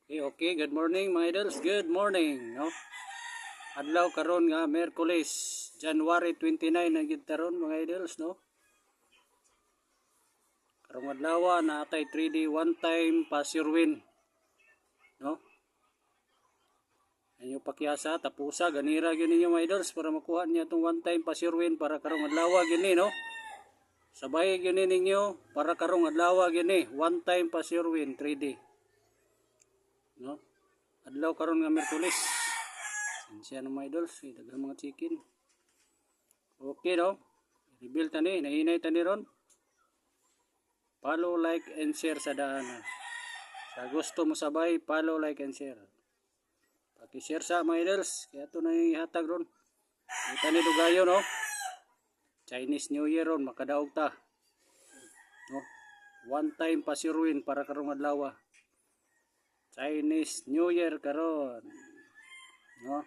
Okay, good morning mga idols. Good morning, no? Adlaw karon nga Miyerkules, January 29 na gid taron mga idols, no? Karong adlaw na atay 3D one time pass your win, no? Anyo pakyasa tapusa ganira gyud ninyo mga idols para makuha niya tong one time pass your win para karong adlaw gini, no? Sabay gyud ninyo para karong adlaw gini, one time pass your win 3D. No? Adlaw karon nga Miyerkules. Siya ng mga idols, daghang mga chicken. Okay, no? Reveal tani, nahinay tani ron. Follow, like, and share sa daanan. Sa gusto mo sabay, follow, like, and share. Paki-share sa mga idols, kaya ito na yung hatag ron. Ito ni Dugayo, no? Chinese New Year ron, makadaog ta. No? One time pasiruin para karong adlaw. Chinese New Year karon. No?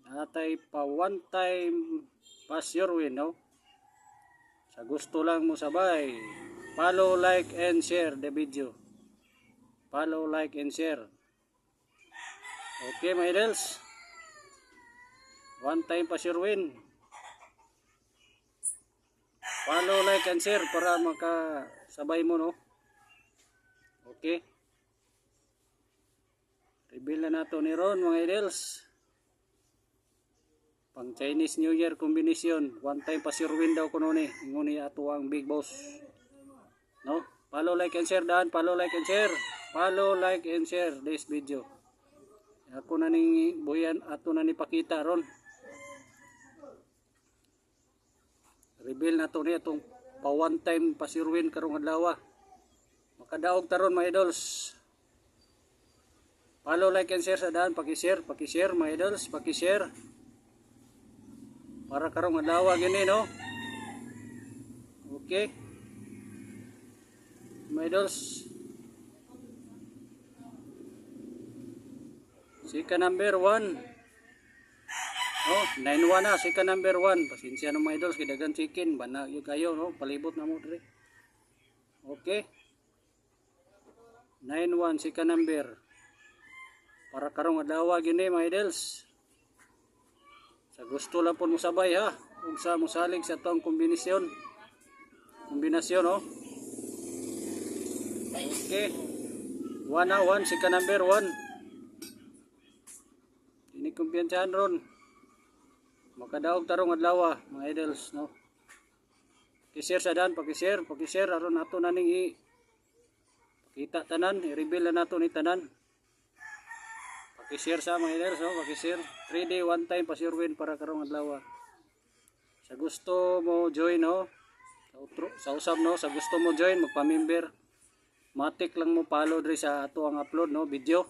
Natay pa one time pasiruin, no? Sa gusto lang mo sabay, follow, like, and share the video. Follow, like, and share. Okay, my idols. One time pa sure win. Follow, like, and share para makasabay mo, no? Okay. Reveal na nato ni Ron, mga idols. Pang Chinese New Year combination. One time pa sure win daw kuno ni. Nguni ato ang big boss. No? Follow, like, and share daan. Follow, like, and share. Follow, like, and share this video. Ako na ning buyan ato na ni pakita ron. Reveal na to niya itong pa one time pasirwin karong adlaw. Makadaog taron mga idols. Follow, like, and share sa daan. Paki-share mga idols. Paki-share. Para karong adlaw gini, no? Okay. Mga idols. Sika number 1. Oh, 9-1 na, sika number 1. Pasensya ng mga idols, kidagan chicken. Bana yung kayo, no? Palibot na mo dre. Okay. 9-1, sika number. Para karong adlaw gini mga idols. Sa gusto lang po mo sabay ha. Kung sa musalig sa tong kombinasyon. Kombinasyon, no? Okay. 1 na, 1, sika number 1. Ini kumpiyansahan ron. Makadaog tarong adlaw mga idols, no? Paki-share sa daan, paki-share aron nato na ning pakita tanan, i-reveal na nato ni tanan. Paki-share sa mga idols, no? Paki-share 3D one time pa sure win para karong adlaw. Sa gusto mo join, no? Sa usab, no? Sa gusto mo join, magpa-member. Matik lang mo follow diri sa ato ang upload, no? Video.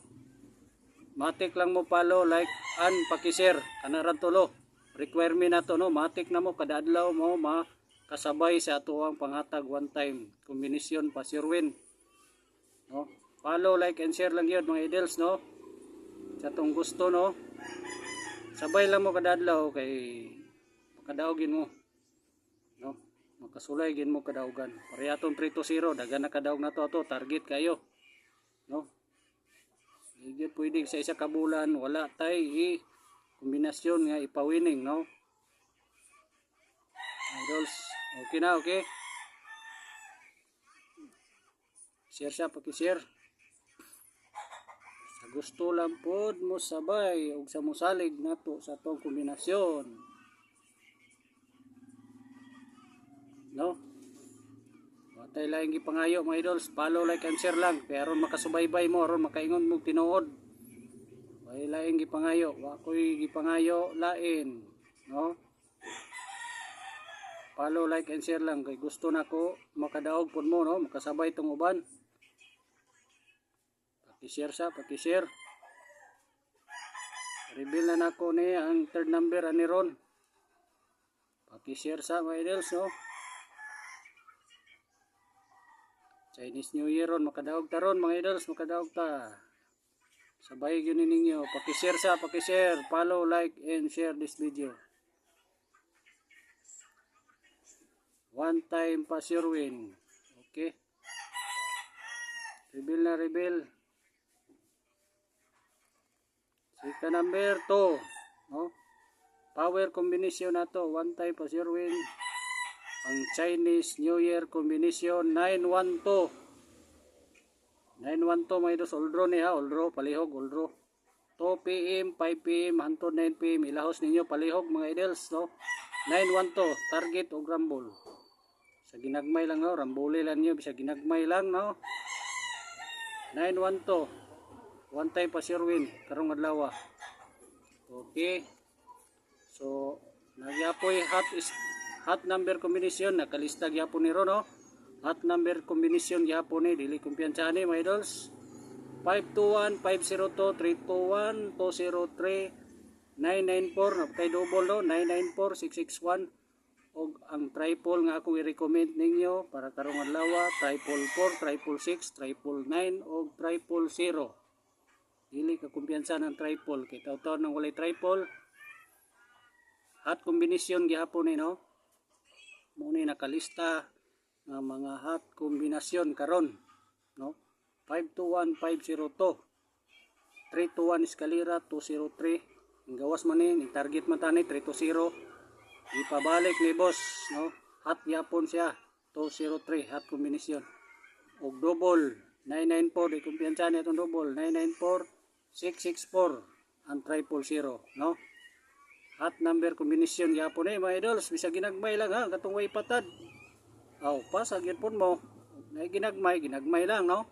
Matik lang mo follow, like, and paki-share. Kanaran tulo. Requirement na to, no? Matik na mo kada adlaw mo makasabay sa ato ang panghatag one time kombinasyon pa sure win. No? Follow, like, and share lang yun mga idols, no? Sa tong gusto, no? Sabay lang mo kada adlaw kay makadaogin mo. No? Makasulay gin mo kadaugan. Parehitong 3-0, dagan na kadaog na to target kayo. No? Hindi pwede sa isa ka bulan wala tay kombinasyon nga ipawinning, no? Idols, okay na, okay? Share siya, paki-share. Sa gusto lang pod mo sabay ug sa musalig nato sa tong kombinasyon. No? Watay laing gipangayo mga idols, follow, like, and share lang kaya aron makasubaybay mo, aron makaingon mo tinuod. Watay laing gipangayo, wa koy gipangayo lain, no? Follow, like, and share lang kay gusto nako makadaog pod mo, no? Makasabay tong uban. Paki-share sa, paki-share. Reveal na nako ni ang third number ani ron. Paki-share sa mga idols, no? Chinese New Year ron, makadaog ta ron mga idols, makadaog ta. Sabay gyud ninyo, paki-share sa, paki-share, follow, like, and share this video. One time pa sure win. Okay. Reveal na reveal. Second number 2, no? Power combination na to, one time pa Sherwin. Ang Chinese New Year combination 912. 912 mga idos, oldro ni ha, oldro, palihog, oldro. 2 PM, 5 PM, hantod 9 PM, ilahos ninyo palihog mga idols, no? 912, target o rumble. Sa ginagmay lang, no? Rambuli lang nyo, bisa ginagmay lang, no? 912, one time pa Sherwin, karong adlaw. Okay. So, nagyapoy hot number combination, nakalista gyapon ni Ron, no? Hot number combination gyapon ni, dili kumpiyansahan ni mga idols. 521, 502, 321, 203, 994, napakay double no, 994, 661, o ang triple nga akong i-recommend ninyo para karong adlaw, triple 4, triple 6, triple 9, o triple 0. Dili ka kumpiyansa ng triple, kay taw-taw nang walay triple. Hot combination gihapon ni, no? Muna nakalista ng mga hot combination karon, no? 521, 502, 321 eskalera, 203. Ang gawas man ni, target man tani 320. Ipabalik ni boss, no? Hot yapon siya, 203 hot combination. Og double 994, di kumpiyansa niya itong double 994, 664 ang triple 0, no? Hot number combination yapon eh mga idols, bisa ginagmay lang ha, katong way patad. Aw, pasagyan po mo. Nay ginagmay lang, no?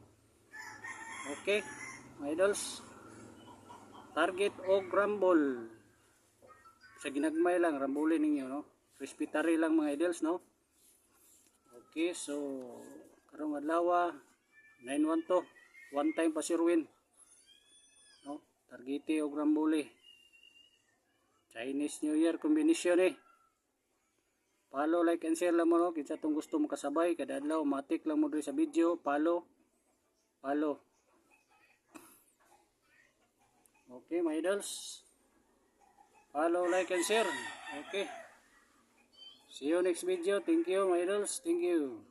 Okay, mga idols. Target o rumble. Sa ginagmay lang, rambulin ninyo, no? Respetary lang mga idols, no? Okay, so karong adlaw 912, one time pa Sherwin, no? Targete o rambuli. Chinese New Year combination eh. Follow, like, and share lang mo, no? Kinsa itong gusto mo kasabay, kada adlaw, matik lang mo doon sa video, follow. Okay, my idols. Follow, like, and share. Okay. See you next video. Thank you, my idols. Thank you.